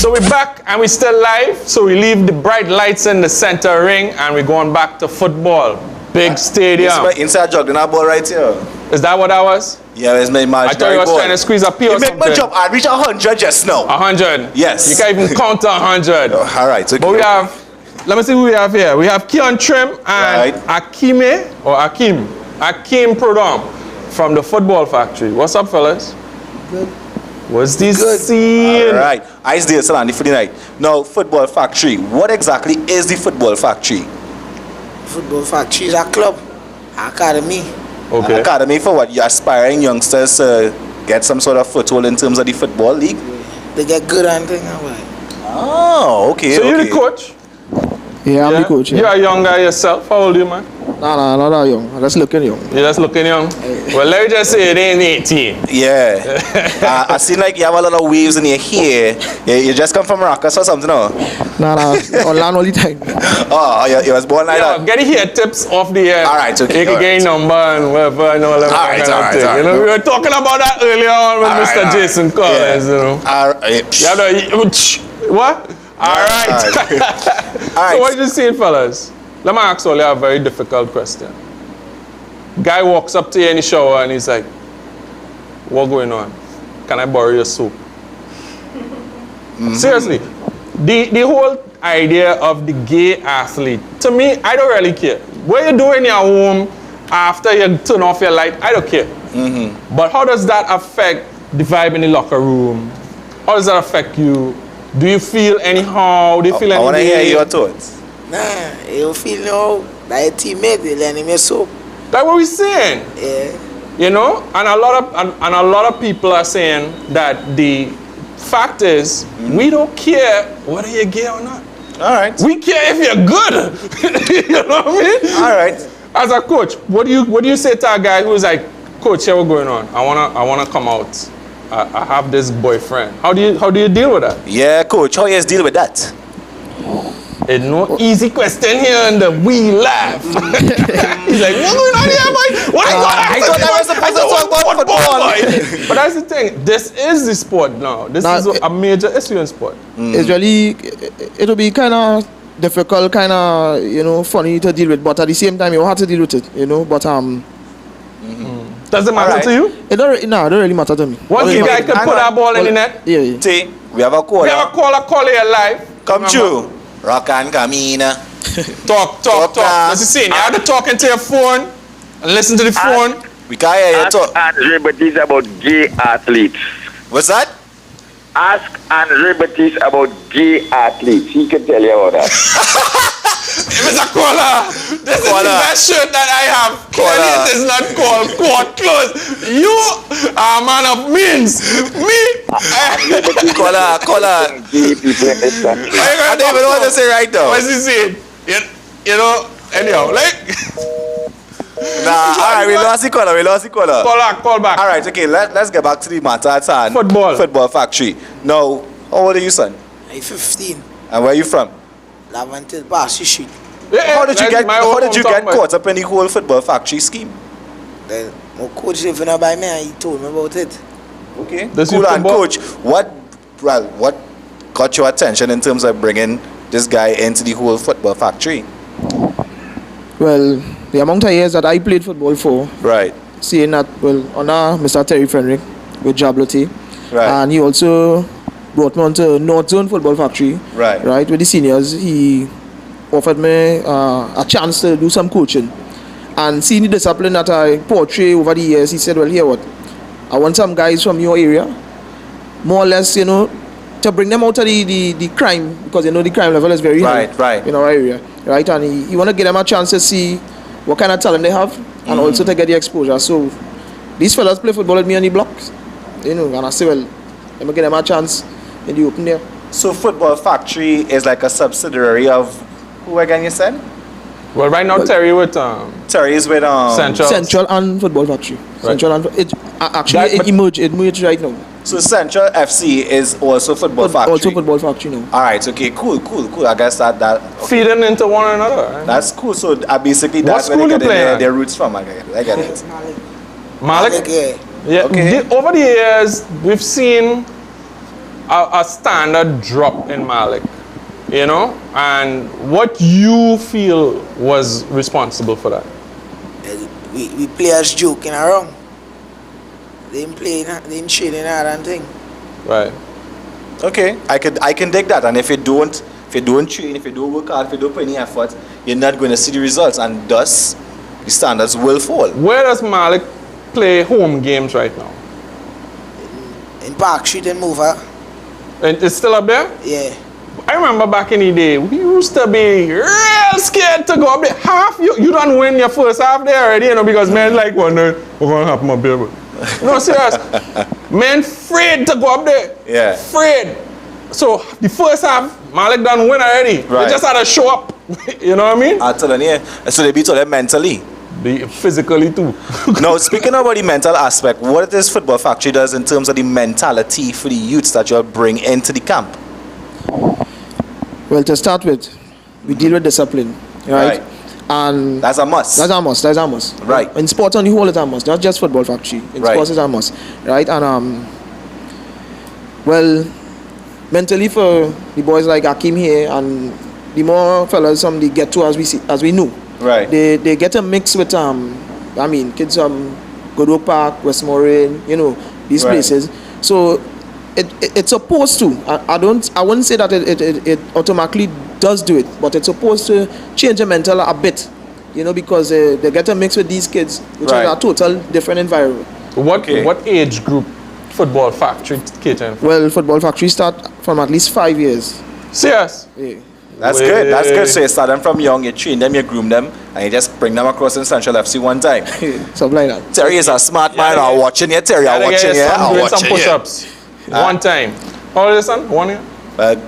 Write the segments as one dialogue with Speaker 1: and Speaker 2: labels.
Speaker 1: So we're back and we're still live. So we leave the bright lights in the center ring and we're going back to football. Big stadium.
Speaker 2: Inside jog, the ball right here.
Speaker 1: Is that what that was?
Speaker 2: Yeah, it's my imaginary
Speaker 1: I thought you was trying to squeeze a pee or
Speaker 2: something. You make my job. I reach 100 just now.
Speaker 1: 100?
Speaker 2: Yes.
Speaker 1: You can't even count to 100.
Speaker 2: Oh, all right. Okay.
Speaker 1: But we have, let me see who we have here. We have Keon Trim and Akim Prodom from the Football Factory. What's up, fellas?
Speaker 3: Good.
Speaker 1: What's this scene?
Speaker 2: All right. Ice there, Salani, for the night. Now, Football Factory. What exactly is the Football Factory?
Speaker 3: Football Factory is a club, academy.
Speaker 1: Okay.
Speaker 2: An academy for what? You're aspiring youngsters to get some sort of foothold in terms of the football league?
Speaker 3: They get good and things.
Speaker 2: Oh, okay.
Speaker 1: So
Speaker 2: okay.
Speaker 1: you're the coach?
Speaker 4: Yeah, I'm the coach. Yeah.
Speaker 1: You're a young guy yourself. How old are you, man?
Speaker 4: No, not that young. I'm just looking young.
Speaker 1: You're just looking young? Well, let me just say it ain't 18.
Speaker 2: Yeah. I see like you have a lot of waves in your hair. You just come from Maracas or something, no?
Speaker 4: No, on land all the time.
Speaker 2: Oh, you was born like that?
Speaker 1: Get here tips off the air.
Speaker 2: All right, okay.
Speaker 1: You can get your number and whatever and all that kind of thing. You know, we were talking about that earlier on with Mr. Jason Collins, you know. What? All right. So what you saying, fellas? Let me ask you a very difficult question. Guy walks up to you in the shower and he's like, what going on? Can I borrow your soap? Seriously, the whole idea of the gay athlete, to me, I don't really care. What you do in your home after you turn off your light, I don't care. But how does that affect the vibe in the locker room? How does that affect you? Do you feel anyhow? Do you feel anything?
Speaker 2: I want to hear your thoughts.
Speaker 3: Nah, you feel no, like a teammate, they learn him soap.
Speaker 1: That's what we're saying.
Speaker 3: Yeah.
Speaker 1: You know, and a lot of people are saying that the fact is we don't care whether you're gay or not.
Speaker 2: All right.
Speaker 1: We care if you're good. You know what I mean?
Speaker 2: All right.
Speaker 1: As a coach, what do you say to a guy who's like, coach, here what's going on? I wanna come out. I have this boyfriend. How do you deal with that?
Speaker 2: Yeah, coach. How you deal with that?
Speaker 1: It's no easy question here, and we laugh. He's like, what's going on here, boy? Why
Speaker 2: I thought I was supposed to talk about football.
Speaker 1: But that's the thing. This is the sport now. This is a major issue in sport.
Speaker 4: It's really, it'll be kind of difficult, kind of, you know, funny to deal with, but at the same time, you have to deal with it, you know. But
Speaker 1: does it matter to you?
Speaker 4: It don't really matter to me.
Speaker 1: Once the guy could put that ball in the net.
Speaker 4: Yeah.
Speaker 2: See, we have a caller.
Speaker 1: We have a caller here live.
Speaker 2: Come true. Rock and Camina.
Speaker 1: Talk. What's he saying? You have to talk into your phone and listen to the phone.
Speaker 2: We can't hear you talk.
Speaker 5: Ask Andre Batiste about gay athletes.
Speaker 2: What's that?
Speaker 5: Ask Andre Batiste about gay athletes. He can tell you about that.
Speaker 1: Mr. Caller, this is the best shirt that I have. Clearly, it is not called court clothes. You are a man of means. Me.
Speaker 2: Caller.
Speaker 5: Gay people in this country.
Speaker 2: I don't even know what to say right now.
Speaker 1: What's he saying? You know, anyhow, like.
Speaker 2: Nah, all right, we lost the caller.
Speaker 1: Call back.
Speaker 2: All right, okay, let's get back to the matter at hand. Football Factory. Now, how old are you, son?
Speaker 3: I'm 15.
Speaker 2: And where are you from?
Speaker 3: Lavantil Pass, you shoot.
Speaker 2: How did you get caught up in the whole Football Factory scheme?
Speaker 3: Then my coach living by me and he told me about it.
Speaker 2: Okay. Cool. And coach, what got your attention in terms of bringing this guy into the whole Football Factory?
Speaker 4: Well, the amount of years that I played football for,
Speaker 2: right,
Speaker 4: seeing that, well, under Mr. Terry Fenrick with Jablotti,
Speaker 2: right,
Speaker 4: and he also brought me onto North Zone Football Factory, right, with the seniors. He offered me a chance to do some coaching, and seeing the discipline that I portray over the years, he said, well, here what, I want some guys from your area, more or less, you know, to bring them out of the crime, because you know the crime level is very high in our area, right? And he want to give them a chance to see what kind of talent they have, and also to get the exposure. So these fellas play football with me on the blocks, you know, and I say, well, let me give them a chance in the open there.
Speaker 2: So Football Factory is like a subsidiary of who again you said?
Speaker 1: Well, right now Terry with
Speaker 2: Terry is with
Speaker 4: Central and Football Factory.
Speaker 1: Right.
Speaker 4: Central and it merged right now.
Speaker 2: So Central FC is also Football Factory.
Speaker 4: Also Football Factory now.
Speaker 2: All right. Okay. Cool. I guess that okay.
Speaker 1: Feeding into one another. Right?
Speaker 2: That's cool. So basically that's where they get their roots from. I get it.
Speaker 1: Malik.
Speaker 3: Yeah.
Speaker 1: Yeah.
Speaker 2: Okay.
Speaker 1: Over the years, we've seen a standard drop in Malik, you know, and what you feel was responsible for that?
Speaker 3: We players joking around. They ain't shading hard and thing.
Speaker 1: Right.
Speaker 2: Okay, I can dig that. And if you don't train, if you don't work hard, if you don't put any effort, you're not going to see the results, and thus the standards will fall.
Speaker 1: Where does Malik play home games right now?
Speaker 3: In Park Street and Mover.
Speaker 1: And it's still up there?
Speaker 3: Yeah.
Speaker 1: I remember back in the day, we used to be real scared to go up there. Half you don't win your first half there already, you know, because men like wondering what's going to happen up there. No, serious. Men afraid to go up there.
Speaker 2: Yeah.
Speaker 1: Afraid. So the first half, Malik done win already.
Speaker 2: Right.
Speaker 1: They just had to show up. You know what I mean?
Speaker 2: I tell them, yeah. So they beat all them mentally.
Speaker 1: Physically too.
Speaker 2: Now, speaking about the mental aspect, what this Football Factory does in terms of the mentality for the youths that you'll bring into the camp?
Speaker 4: Well, to start with, we deal with discipline, right? And
Speaker 2: that's a must.
Speaker 4: That's a must. That's a must.
Speaker 2: Right.
Speaker 4: In sports on the whole, it's a must. Not just Football Factory. In sports, it's a must, right? And well, mentally for the boys like Akim here, and the more fellas they get to as we know.
Speaker 2: Right.
Speaker 4: They get a mix with I mean kids Goodwood Park, Westmoreland, you know, these places. So it's supposed to. I wouldn't say that it automatically does do it, but it's supposed to change the mental a bit, you know, because they get a mix with these kids, which is a total different environment.
Speaker 1: What age group Football Factory catering for?
Speaker 4: Well, Football Factory start from at least 5 years.
Speaker 1: Serious?
Speaker 4: Yeah.
Speaker 2: That's good. That's good. So you start them from young, you train them, you groom them, and you just bring them across in Central FC one time.
Speaker 4: Something like that.
Speaker 2: Terry is a smart man. I'm watching you, Terry. I'm watching you. I'm
Speaker 1: doing
Speaker 2: watching
Speaker 1: some push-ups. One time. How old is your son? 1 year?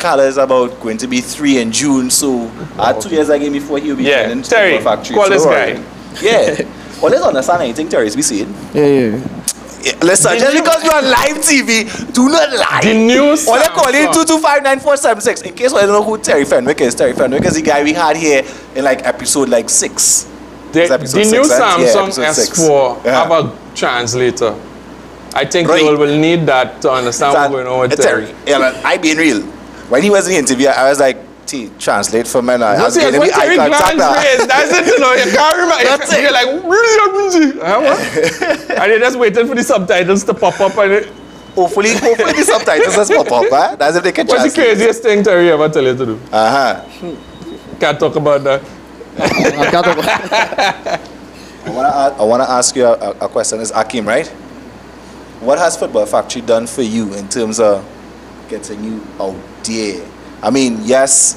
Speaker 2: Carla is about going to be 3 in June, so 2 years again before he'll be in
Speaker 1: Terry,
Speaker 2: Football Factory.
Speaker 1: call this guy.
Speaker 2: Yeah. Well, let's understand anything Terry's be saying.
Speaker 4: Yeah.
Speaker 2: Listen, just because you're on live TV, do not lie.
Speaker 1: The news.
Speaker 2: Or they call it 2259476. In case I don't know who Terry Fenwick is. Terry Fenwick is the guy we had here in like episode 6.
Speaker 1: The new Samsung S4 have a translator. I think you will need that to understand what's going on with Terry.
Speaker 2: Yeah, man, I being real. When he was in the interview, I was like, translate for me now. I was getting the eye contact now.
Speaker 1: That's it, you know. You can't remember. That's it. You're like, and you're just waiting for the subtitles to pop up. And
Speaker 2: hopefully the subtitles just pop up. Huh? That's if they can translate.
Speaker 1: What's the craziest thing Terry ever tell you to do? Can't talk about that.
Speaker 4: I can't talk about
Speaker 2: I want to ask you a question. It's Akim, right? What has Football Factory done for you in terms of getting you out there? I mean, yes,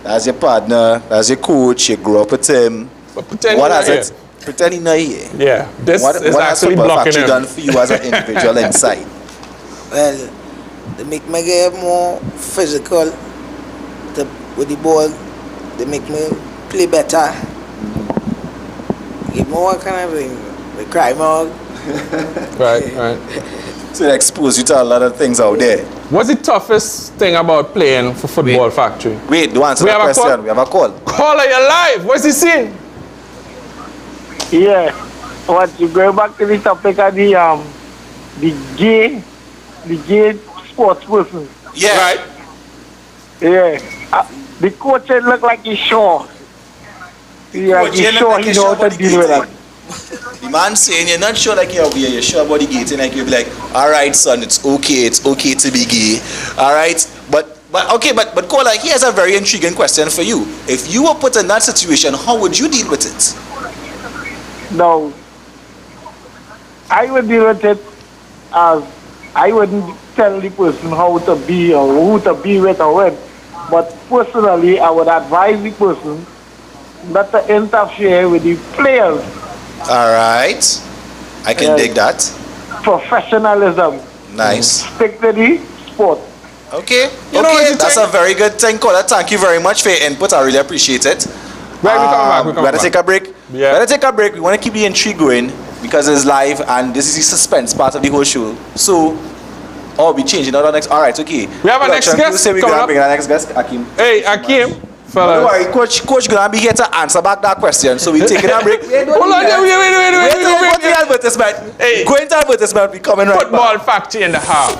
Speaker 2: as your partner, as your coach, you grew up with him.
Speaker 1: But pretend
Speaker 2: what has it? Pretend he's not here.
Speaker 1: Yeah, this
Speaker 2: what
Speaker 1: is actually
Speaker 2: Football
Speaker 1: blocking
Speaker 2: Factory
Speaker 1: him.
Speaker 2: done for you as an individual inside?
Speaker 3: Well, they make me get more physical with the ball. They make me play better. Get more kind of thing. They cry more.
Speaker 1: Right.
Speaker 2: So it exposed you to a lot of things out there.
Speaker 1: What's the toughest thing about playing for Football Factory?
Speaker 2: Wait, don't answer that question. We have a call.
Speaker 1: Caller, you're live. What's he saying?
Speaker 6: Yeah. What you going back to the topic of the gay sports person.
Speaker 2: Yeah.
Speaker 1: Right.
Speaker 6: Yeah. The coach look like he's sure. Yeah, he's sure he knows how to deal with that.
Speaker 2: The man saying you're not sure like you're sure about the gay, like you'll be like, all right, son, it's okay to be gay, all right, but Kola, here's a very intriguing question for you. If you were put in that situation, how would you deal with it?
Speaker 6: No, I would deal with it as I wouldn't tell the person how to be or who to be with or with, but personally, I would advise the person not to interfere with the players.
Speaker 2: All right, I can dig that.
Speaker 6: Professionalism.
Speaker 2: Nice.
Speaker 6: Stick to the sport.
Speaker 2: Okay. That's a very good thing, Kola. Thank you very much for your input. I really appreciate it.
Speaker 1: Right, we come back.
Speaker 2: Better take a break.
Speaker 1: Yeah.
Speaker 2: Better take a break. We want to keep the intrigue going because it's live and this is the suspense part of the whole show. So, we changing out our next. All right, okay.
Speaker 1: We have a next guest.
Speaker 2: Say we're gonna bring our next guest, Akim.
Speaker 1: Hey, Akim.
Speaker 2: Don't worry, coach gonna be here to answer back that question. So we taking a break.
Speaker 1: Hold on, wait.
Speaker 2: Go into advertisement.
Speaker 1: Hey.
Speaker 2: Go into advertisement. We coming right back.
Speaker 1: Football Factory in the house.